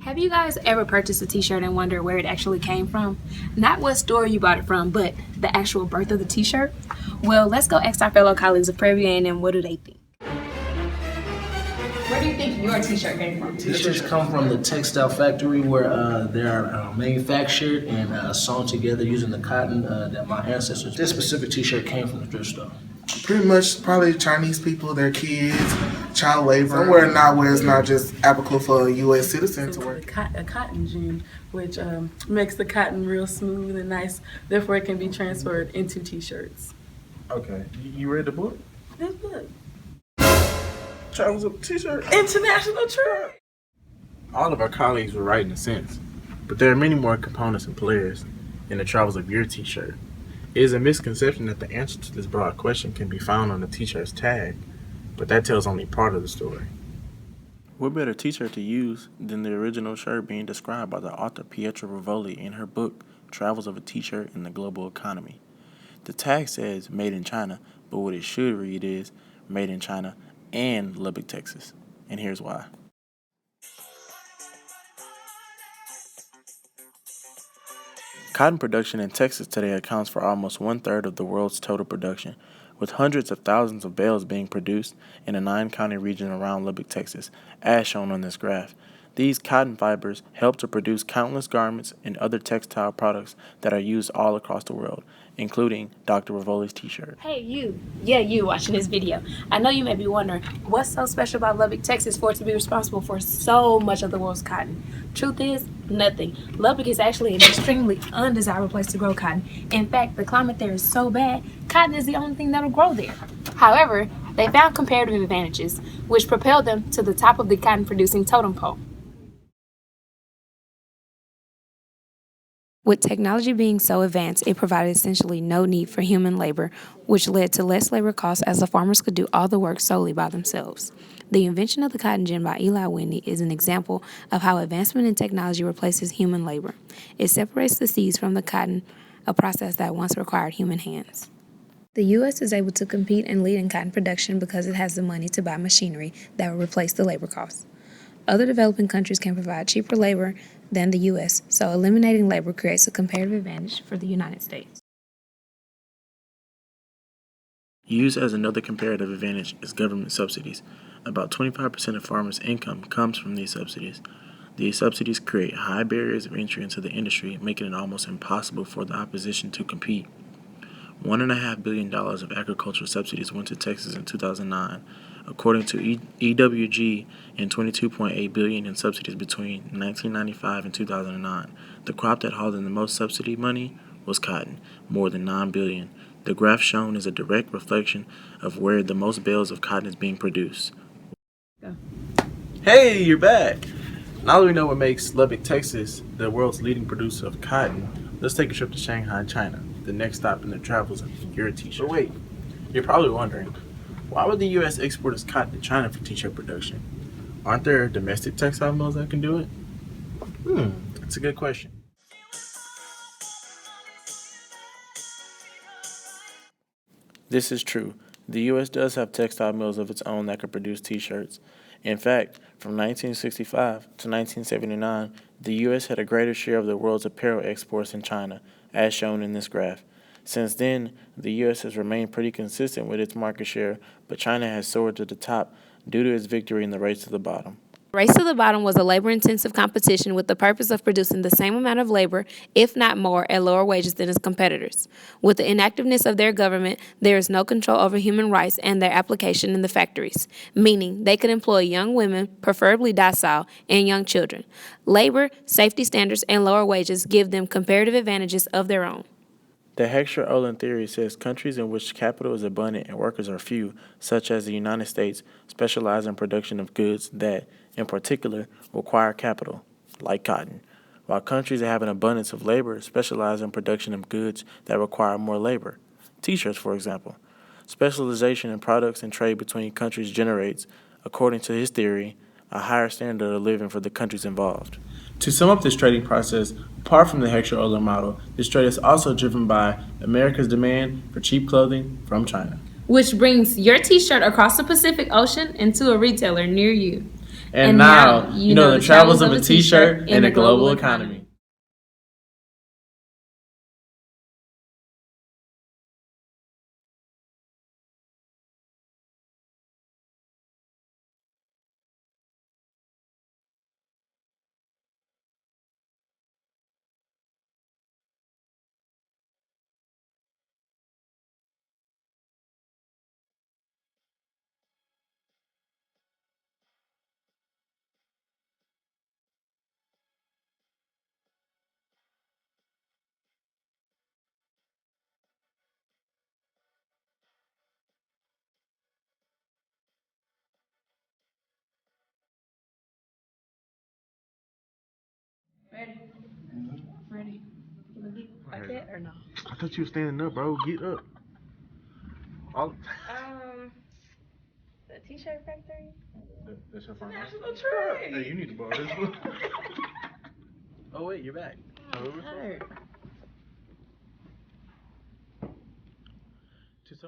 Have you guys ever purchased a t-shirt and wondered where it actually came from? Not what store you bought it from, but the actual birth of the t-shirt? Well, let's go ask our fellow colleagues of Prairie View and what do they think? Where do you think your t-shirt came from? T-shirts come from the textile factory where they are manufactured and sewn together using the cotton that my ancestors. This specific t-shirt came from the thrift store. Pretty much probably Chinese people, their kids, child labor, somewhere not where it's not just applicable for a U.S. citizen to work. A cotton gin, which makes the cotton real smooth and nice. Therefore, it can be transferred into t-shirts. Okay, you read the book? This book. Travels of t-shirt. International trade. All of our colleagues were right in a sense, but there are many more components and players in the travels of your t-shirt. It is a misconception that the answer to this broad question can be found on the t-shirt's tag, but that tells only part of the story. What better t-shirt to use than the original shirt being described by the author Pietro Rivoli in her book, Travels of a T-Shirt in the Global Economy. The tag says made in China, but what it should read is made in China and Lubbock, Texas. And here's why. Cotton production in Texas today accounts for almost 1/3 of the world's total production, with hundreds of thousands of bales being produced in a 9-county region around Lubbock, Texas, as shown on this graph. These cotton fibers help to produce countless garments and other textile products that are used all across the world, including Dr. Rivoli's t-shirt. Hey, you. Yeah, you watching this video. I know you may be wondering, what's so special about Lubbock, Texas for it to be responsible for so much of the world's cotton? Truth is, nothing. Lubbock is actually an extremely undesirable place to grow cotton. In fact, the climate there is so bad, cotton is the only thing that'll grow there. However, they found comparative advantages, which propelled them to the top of the cotton-producing totem pole. With technology being so advanced, it provided essentially no need for human labor, which led to less labor costs as the farmers could do all the work solely by themselves. The invention of the cotton gin by Eli Whitney is an example of how advancement in technology replaces human labor. It separates the seeds from the cotton, a process that once required human hands. The U.S. is able to compete and lead in cotton production because it has the money to buy machinery that will replace the labor costs. Other developing countries can provide cheaper labor than the U.S., so eliminating labor creates a comparative advantage for the United States. Used as another comparative advantage is government subsidies. About 25% of farmers' income comes from these subsidies. These subsidies create high barriers of entry into the industry, making it almost impossible for the opposition to compete. $1.5 billion of agricultural subsidies went to Texas in 2009, according to EWG, and $22.8 billion in subsidies between 1995 and 2009. The crop that hauled in the most subsidy money was cotton, more than $9 billion. The graph shown is a direct reflection of where the most bales of cotton is being produced. Hey, you're back! Now that we know what makes Lubbock, Texas, the world's leading producer of cotton, let's take a trip to Shanghai, China, the next stop in the travels of your t-shirt. But wait, you're probably wondering, why would the U.S. export its cotton to China for t-shirt production? Aren't there domestic textile mills that can do it? That's a good question. This is true. The U.S. does have textile mills of its own that can produce t-shirts. In fact, from 1965 to 1979, the U.S. had a greater share of the world's apparel exports than China, as shown in this graph. Since then, the U.S. has remained pretty consistent with its market share, but China has soared to the top due to its victory in the race to the bottom. Race to the Bottom was a labor-intensive competition with the purpose of producing the same amount of labor, if not more, at lower wages than its competitors. With the inactiveness of their government, there is no control over human rights and their application in the factories, meaning they could employ young women, preferably docile, and young children. Labor, safety standards, and lower wages give them comparative advantages of their own. The Heckscher-Ohlin theory says countries in which capital is abundant and workers are few, such as the United States, specialize in production of goods that, in particular, require capital, like cotton, while countries that have an abundance of labor specialize in production of goods that require more labor, t-shirts, for example. Specialization in products and trade between countries generates, according to his theory, a higher standard of living for the countries involved. To sum up this trading process, apart from the Heckscher-Ohlin model, this trade is also driven by America's demand for cheap clothing from China, which brings your t-shirt across the Pacific Ocean into a retailer near you. And now, you know the travels of a t-shirt in a global economy. Ready? Like that or no? I thought you were standing up, bro. Get up. All The T-shirt factory. that's your phone. National treasure. Hey, you need to borrow this one. Oh wait, you're back. I'm tired.